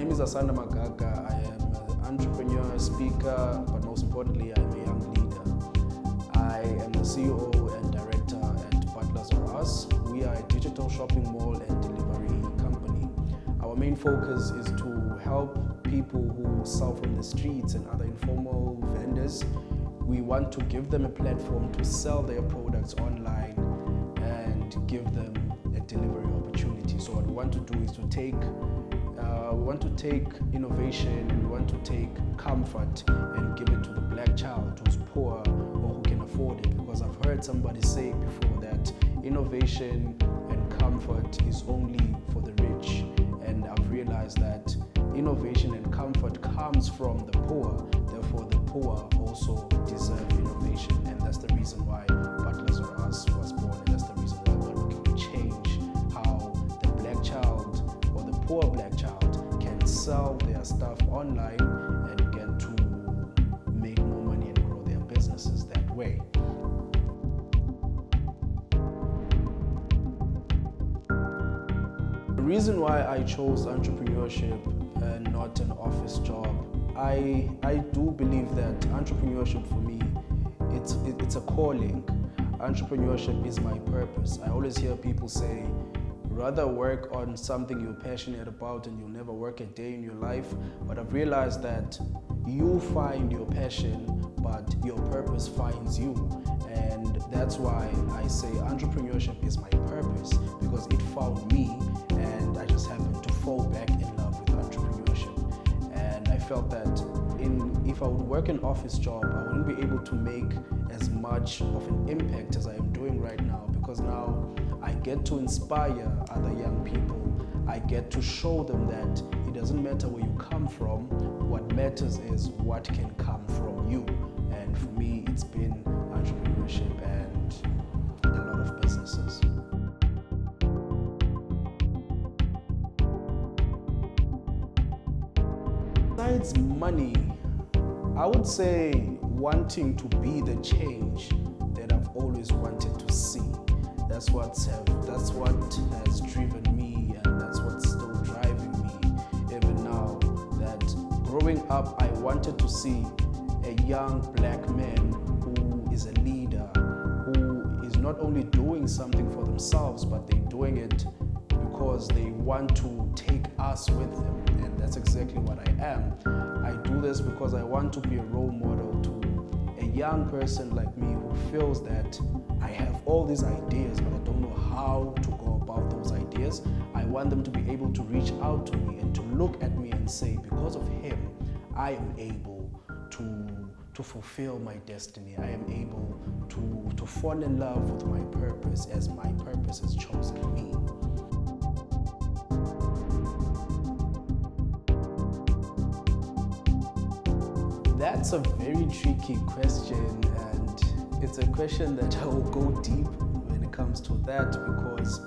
name is Asanda Magaga. I am an entrepreneur, speaker, but most importantly, I'm a young leader. I am the CEO and director at Butlers-R-Us. We are a digital shopping mall and delivery company. Our main focus is to help people who sell from the streets and other informal vendors. We want to give them a platform to sell their products online and give them a delivery opportunity. So what we want to do is to take innovation, and we want to take comfort and give it to the black child who's poor or who can afford it. Because I've heard somebody say before that innovation and comfort is only for the rich, and I've realized that innovation and comfort comes from the poor. Therefore, the poor also deserve innovation, and that's the reason why Butlers-R-Us was born, and that's the reason why we're looking to change how the black child or the poor black child can sell their stuff online and get to make more money and grow their businesses that way. The reason why I chose entrepreneurship and not an office job, I do believe that entrepreneurship for me, it's a calling. Entrepreneurship is my purpose. I always hear people say, rather work on something you're passionate about and you'll never work a day in your life. But I've realized that you find your passion, but your purpose finds you. And that's why I say entrepreneurship is my purpose, because it found me and I just happened to fall back in love with entrepreneurship. And I felt that if I would work an office job, I wouldn't be able to make as much of an impact as I am doing right now, because now I get to inspire other young people. I get to show them that it doesn't matter where you come from, what matters is what can come from you. And for me, it's been entrepreneurship and a lot of businesses. Besides money, I would say wanting to be the change that I've always wanted to see. That's what has driven me, and that's what's still driving me even now. That growing up, I wanted to see a young black man who is a leader, who is not only doing something for themselves, but they're doing it because they want to take us with them. And that's exactly what I am. I do this because I want to be a role model to a young person like me who feels that I have all these ideas, but I don't know how to go about those ideas. I want them to be able to reach out to me and to look at me and say, because of him, I am able to fulfill my destiny. I am able to fall in love with my purpose as my purpose has chosen me. That's a very tricky question, and it's a question that I will go deep when it comes to that, because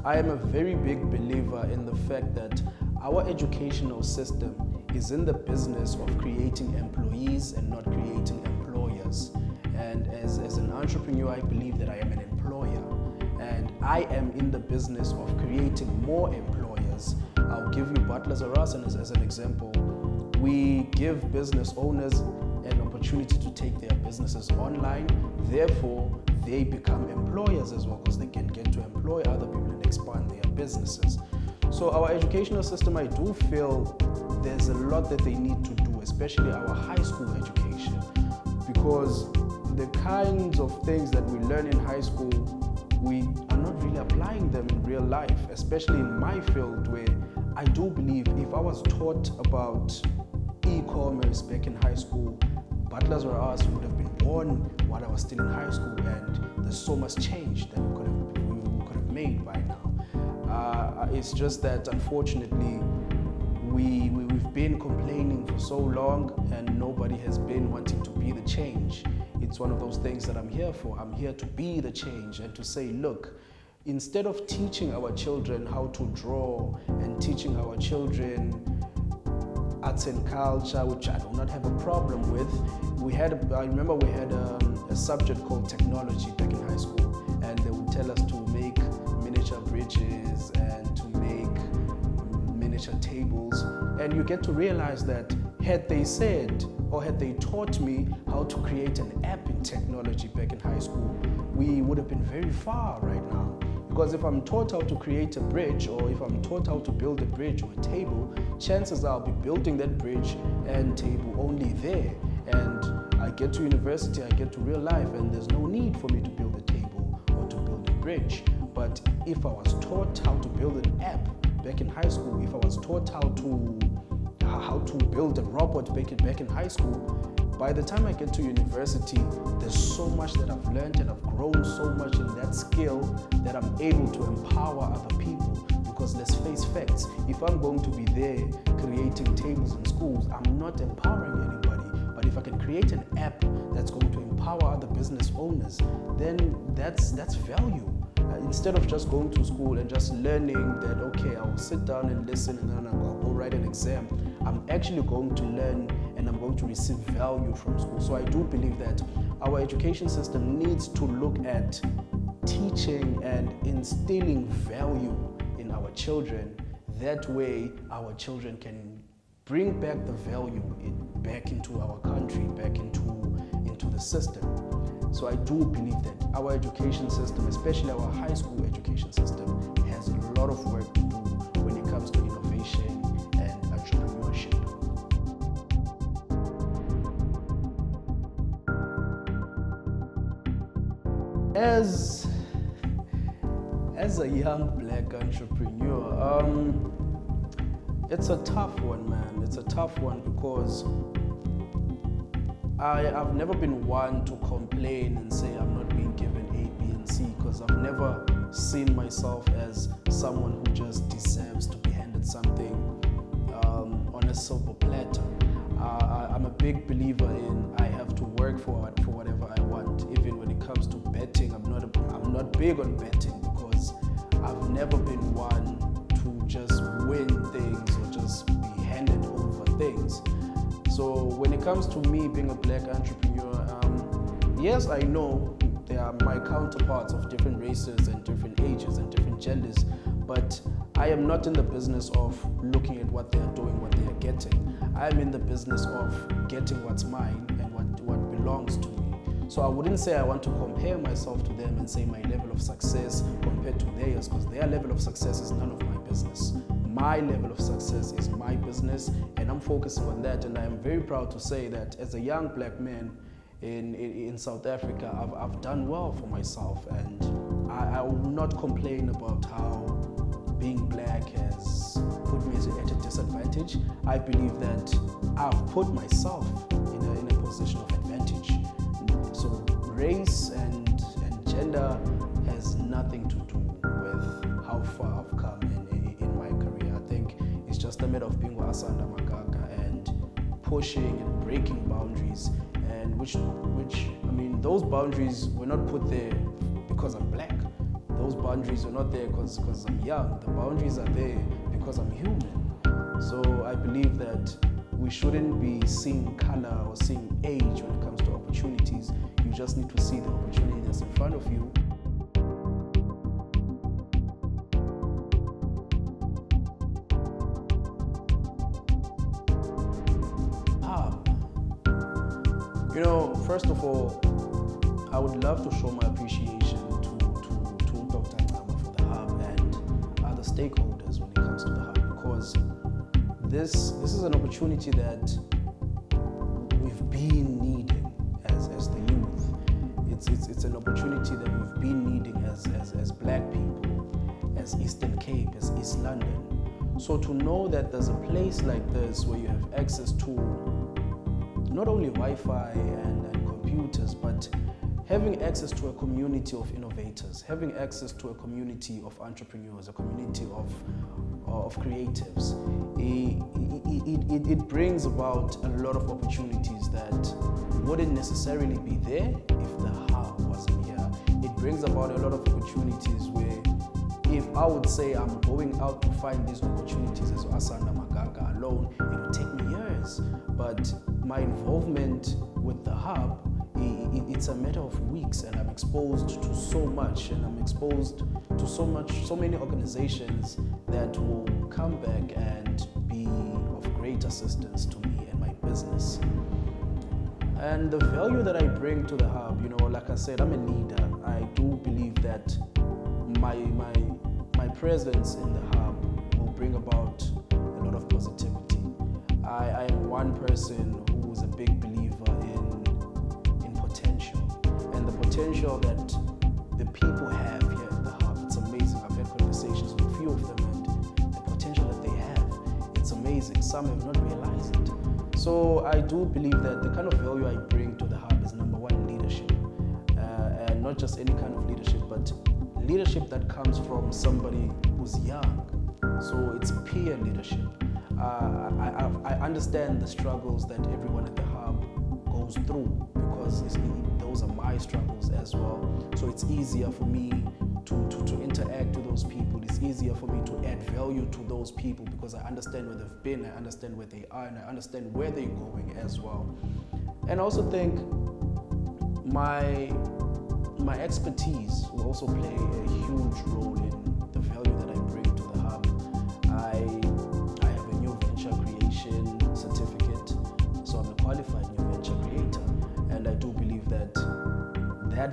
I am a very big believer in the fact that our educational system is in the business of creating employees and not creating employers. And as an entrepreneur, I believe that I am an employer, and I am in the business of creating more employers. I'll give you Butlers-R-Us as an example. We give business owners an opportunity to take their businesses online. Therefore, they become employers as well, because they can get to employ other people and expand their businesses. So our educational system, I do feel there's a lot that they need to do, especially our high school education, because the kinds of things that we learn in high school, we are not really applying them in real life, especially in my field, where I do believe if I was taught about e-commerce back in high school, Butlers-R-Us would have been born while I was still in high school, and there's so much change that we could have made by now. It's just that unfortunately we've been complaining for so long, and nobody has been wanting to be the change. It's one of those things that I'm here for. I'm here to be the change and to say, look, instead of teaching our children how to draw and teaching our children arts and culture, which I do not have a problem with. I remember we had a subject called technology back in high school, and they would tell us to make miniature bridges and to make miniature tables. And you get to realize that had they said or had they taught me how to create an app in technology back in high school, we would have been very far right now. Because if I'm taught how to create a bridge, or if I'm taught how to build a bridge or a table, chances are I'll be building that bridge and table only there. And I get to university, I get to real life, and there's no need for me to build a table or to build a bridge. But if I was taught how to build an app back in high school, if I was taught how to build a robot back in high school, by the time I get to university, there's so much that I've learned and I've grown so much in that skill that I'm able to empower other people. Because let's face facts, if I'm going to be there creating tables in schools, I'm not empowering anybody. But if I can create an app that's going to empower other business owners, then that's value. Instead of just going to school and just learning that, okay, I will sit down and listen and then I'll go write an exam, I'm actually going to learn and I'm going to receive value from school. So I do believe that our education system needs to look at teaching and instilling value in our children. That way our children can bring back the value back into our country, back into the system. So I do believe that our education system, especially our high school education system, has a lot of work to do when it comes to innovation and entrepreneurship. As a young black entrepreneur, it's a tough one, man. It's a tough one because I've never been one to complain and say I'm not being given A, B, and C, because I've never seen myself as someone who just deserves to be handed something on a silver platter. I'm a big believer in I have to work for whatever I want. Even when it comes to betting, I'm not big on betting because I've never been one to just win things or just be handed over things. So when it comes to me being a black entrepreneur, yes, I know there are my counterparts of different races and different ages and different genders, but I am not in the business of looking at what they are doing, what they are getting. I'm in the business of getting what's mine and what belongs to me. So I wouldn't say I want to compare myself to them and say my level of success compared to theirs, because their level of success is none of my business. My level of success is my business, and I'm focusing on that. And I am very proud to say that as a young black man in South Africa, I've done well for myself, and I will not complain about how being black has put me at a disadvantage. I believe that I've put myself in a position of advantage. So race and gender has nothing to do with how far I've come in my career. I think it's just a matter of being with Asanda, Magaga, and pushing and breaking boundaries, and which I mean, those boundaries were not put there because I'm black. Those boundaries are not there because I'm young. The boundaries are there because I'm human. So I believe that we shouldn't be seeing color or seeing age when it comes to opportunities. You just need to see the opportunity that's in front of you. You know, first of all, I would love to show my appreciation to Dr. Ngama for the hub and other stakeholders when it comes to the hub, because this is an opportunity that we've been needing as the youth. It's an opportunity that we've been needing as black people, as Eastern Cape, as East London. So to know that there's a place like this where you have access to not only Wi-Fi and computers, but having access to a community of innovators, having access to a community of entrepreneurs, a community of creatives, it brings about a lot of opportunities that wouldn't necessarily be there if the hub wasn't here. It brings about a lot of opportunities where, if I would say I'm going out to find these opportunities as Asanda Magaga alone, it would take me years. But my involvement with the hub, it's a matter of weeks, and I'm exposed to so much, and I'm exposed to so many organizations that will come back and be of great great assistance to me and my business. And the value that I bring to the hub, like I said, I'm a leader. I do believe that my presence in the hub will bring about a lot of positivity. I am one person who is a big believer in potential, and the potential that the people have here at the hub. It's amazing. I've had conversations with a few of them, and the potential that they have, it's amazing. Some have not realized it. So I do believe that the kind of value I bring to the hub is number one, leadership, and not just any kind of leadership, but leadership that comes from somebody who's young. So it's peer leadership. I understand the struggles that everyone at the hub goes through, because those are my struggles as well. So it's easier for me to interact with those people. It's easier for me to add value to those people because I understand where they've been, I understand where they are, and I understand where they're going as well. And I also think my expertise will also play a huge role in the value that I bring to the hub. I have a new venture creation certificate, so I'm a qualified new venture creator, and I do believe that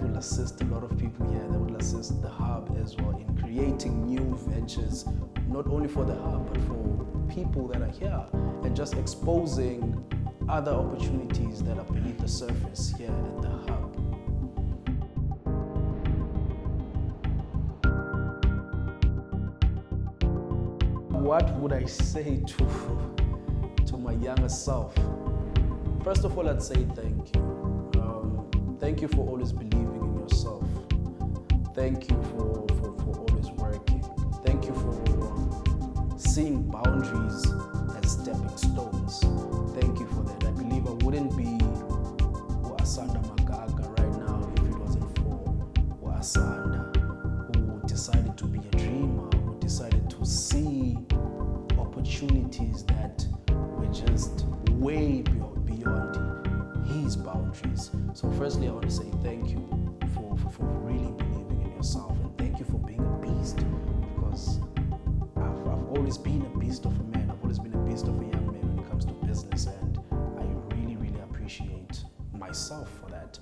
will assist a lot of people here, that will assist the hub as well in creating new ventures, not only for the hub, but for people that are here, and just exposing other opportunities that are beneath the surface here at the hub. What would I say to my younger self? First of all, I'd say thank you. Thank you for always believing in yourself. Thank you for always working. Thank you for seeing boundaries as stepping stones. Thank you for that. I believe I wouldn't be Asanda Magaga right now if it wasn't for Asanda, who decided to be a dreamer, who decided to see opportunities that were just way beyond his boundaries. So firstly, I want to say thank you for really believing in yourself, and thank you for being a beast, because I've always been a beast of a man. I've always been a beast of a young man when it comes to business, and I really, really appreciate myself for that.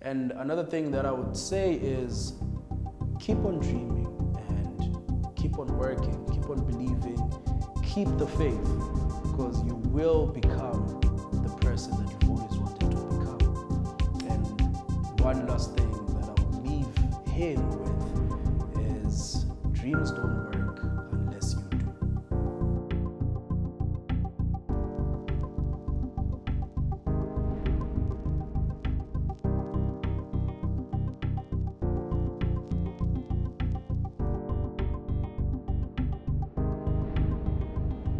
And another thing that I would say is keep on dreaming and keep on working, keep on believing, keep the faith, because you will become the person that you've always wanted to become. And one last thing that I will leave him with is dreams don't work.